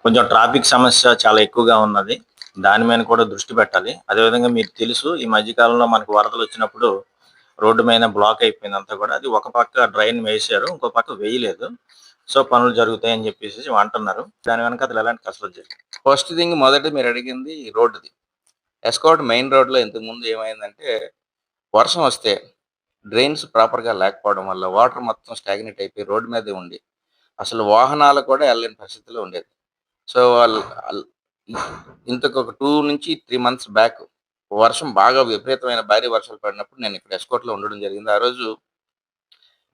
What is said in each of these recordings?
కొంచెం ట్రాఫిక్ సమస్య చాలా ఎక్కువగా ఉన్నది. దాని మీద కూడా దృష్టి పెట్టాలి. అదేవిధంగా మీకు తెలుసు ఈ మధ్య కాలంలో మనకు వరదలొచ్చినప్పుడు రోడ్డు మీద బ్లాక్ అయిపోయిందంతా కూడా. అది ఒక పక్క డ్రైన్ వేశారు. ఇంకో పక్క వేయలేదు. సో, పనులు జరుగుతాయని చెప్పేసేసి అంటున్నారు. దాని వెనకాతల ఎలాంటి కసరత్తు జరిగింది? ఫస్ట్ థింగ్ మొదట మీరడిగింది రోడ్డుది. ఎస్కార్ట్ మెయిన్ రోడ్‌లో ఇంతకుముందు ఏమైందంటే, వర్షం వస్తే డ్రైన్స్ ప్రాపర్‌గా లేకపోవడం వల్ల వాటర్ మొత్తం స్టాగ్నేట్ అయిపోయి రోడ్డు మీదే ఉండి, అసలు వాహనాలు కూడా ఎళ్ళలేని పరిస్థితిలో ఉండేది. సో, ఆల్ ఆల్ ఇంతకొక 2-3 మంత్స్ బ్యాక్ వర్షం బాగా విపరీతమైన భారీ వర్షాలు పడినప్పుడు నేను ఇక్కడ ఎస్కార్ట్‌లో ఉండడం జరిగింది. ఆ రోజు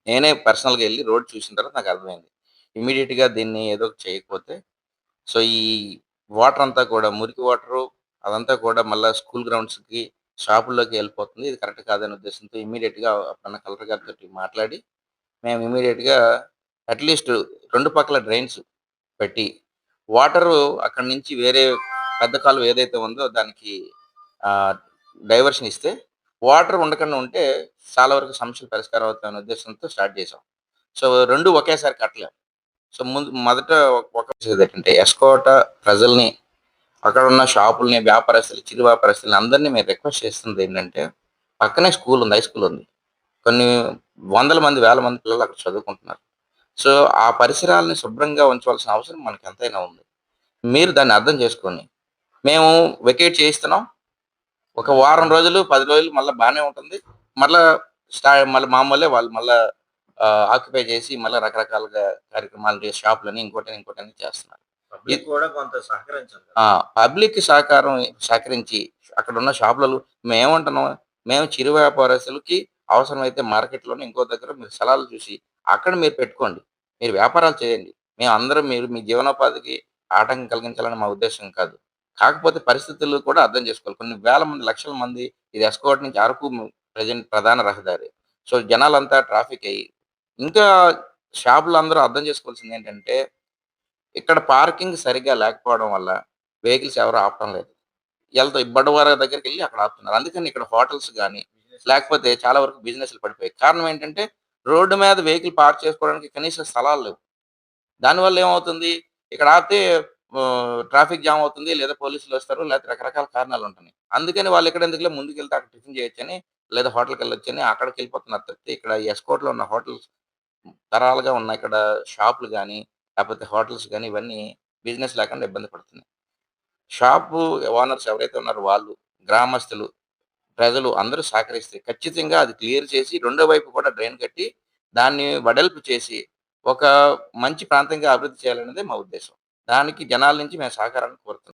నేనే పర్సనల్‌గా ఎళ్లి రోడ్ చూసిన తర్వాత నాకర్థమైంది. ఇమ్మీడియేట్‌గా దీన్ని ఏదో ఒకటి చేయకపోతే సో, ఈ వాటర్ అంతా కూడా మురికి వాటరు అదంతా కూడా మళ్ళా స్కూల్ గ్రౌండ్స్‌కి, షాపుల్లోకి ఎళ్ళిపోతుంది. ఇది కరెక్ట్ కాదనే ఉద్దేశంతో ఇమ్మీడియేట్‌గా అప్పుడున్న కలెక్టర్ గారితోటి మాట్లాడి, మేము ఇమ్మీడియేట్‌గా అట్‌లీస్ట్ 2 పక్కల డ్రైన్స్ పెట్టి, వాటరు అక్కడి నుంచి వేరే పెద్ద కాలువ ఏదైతే ఉందో దానికి ఆహ్, డైవర్షన్ ఇస్తే, వాటర్ ఉండకుండా ఉంటే చాలా వరకు సమస్యలు పరిష్కారం అవుతాయనే ఉద్దేశంతో స్టార్ట్ చేసాం. సో, 2 ఒకేసారి కట్టలేం. సో, మొదట ఒక చేసేదేంటంటే ఎస్కోట ప్రజల్ని, అక్కడున్న షాపుల్ని, వ్యాపారస్తులు, చిరు వ్యాపారస్తుల్ని అందరిని మేము రిక్వెస్ట్ చేస్తుందేంటంటే, పక్కనే స్కూలుంది. హై స్కూలుంది. కొన్ని వందల మంది, వేల మంది పిల్లలు అక్కడ చదువుకుంటున్నారు. సో, ఆ పరిసరాలని శుభ్రంగా ఉంచవలసిన అవసరం మనకెంతైనా ఉంది. మీరు దాన్ని అర్థం చేసుకొని, మేము వెకేట్ చేయిస్తున్నాం. ఒక వారం రోజులు, 10 రోజులు మళ్ళా బానే ఉంటుంది. మళ్ళా మళ్ళీ మామూలే వాళ్ళు మళ్ళా ఆక్యుపై చేసి మళ్ళా రకరకాలుగా కార్యక్రమాలు షాపులని, ఇంకోటని, ఇంకోటని చేస్తున్నారు. పబ్లిక్ కూడా కొంత సహకరించాలి కదా! ఆ! పబ్లిక్‌కి సహకరించి అక్కడున్న షాపులలో మేమేమంటున్నాం, మేము చిరు వ్యాపారస్తులకి అవసరమైతే మార్కెట్‌లోనే ఇంకో దగ్గర మీరు స్థలాలు చూసి, అక్కడ మీరు పెట్టుకోండి. మీరు వ్యాపారాలు చేయండి. మేమందరం మీరు మీ జీవనోపాధికి ఆటంకం కలిగించాలని మా ఉద్దేశ్యం కాదు. కాకపోతే పరిస్థితులు కూడా అర్థం చేసుకోవాలి. కొన్ని వేల మంది, లక్షల మంది ఇది ఎస్కార్ట్ నుంచి అరకు ప్రెజెంట్ ప్రధాన రహదారి. సో, జనాలంతా ట్రాఫిక్ అయ్యి, ఇంకా షాపులందరూ అర్థం చేసుకోవాల్సిందేంటంటే ఇక్కడ పార్కింగ్ సరిగ్గా లేకపోవడం వల్ల వెహికల్స్ ఎవరు ఆపటం లేదు. బడవార దగ్గరికెళ్ళి అక్కడ ఆపుతున్నారు. అందుకని ఇక్కడ హోటల్స్ గాని, లేకపోతే చాలా వరకు బిజినెస్‌లు పడిపోయాయి. కారణం ఏంటంటే, రోడ్డు మీద వెహికల్ పార్క్ చేసుకోవడానికి కనీస స్థలాలు లేవు. దానివల్ల ఏమవుతుంది, ఇక్కడ ఆపితే ట్రాఫిక్ జామ్ అవుతుంది. లేదా పోలీసులొస్తారు. లేకపోతే రకరకాల కారణాలుంటున్నాయి. అందుకని వాళ్ళు ఇక్కడెందుకులే ముందుకెళ్తే అక్కడ టిఫిన్ చేయొచ్చని, లేదా హోటల్‌కెళ్ళొచ్చని అక్కడికెళ్ళిపోతున్నారు తప్పితే, ఇక్కడ ఎస్కార్ట్‌లో ఉన్న హోటల్స్ తరాలుగా ఉన్న ఇక్కడ షాపులు గాని, లేపోతే హోటల్స్ గాని ఇవన్నీ బిజినెస్ లేకుండా ఇబ్బంది పడుతున్నాయి. షాపు ఓనర్స్ ఎవరైతే ఉన్నారో వాళ్ళు, గ్రామస్తులు, ప్రజలు అందరూ సహకరిస్తే ఖచ్చితంగా అది క్లియర్ చేసి రెండో వైపు కూడా డ్రైన్ కట్టి, దాన్ని వెడల్పు చేసి, ఒక మంచి ప్రాంతంగా అభివృద్ధి చేయాలనేదే మా ఉద్దేశ్యం. దానికి జనాల నుంచి మేము సహకారాన్ని కోరుతున్నాం.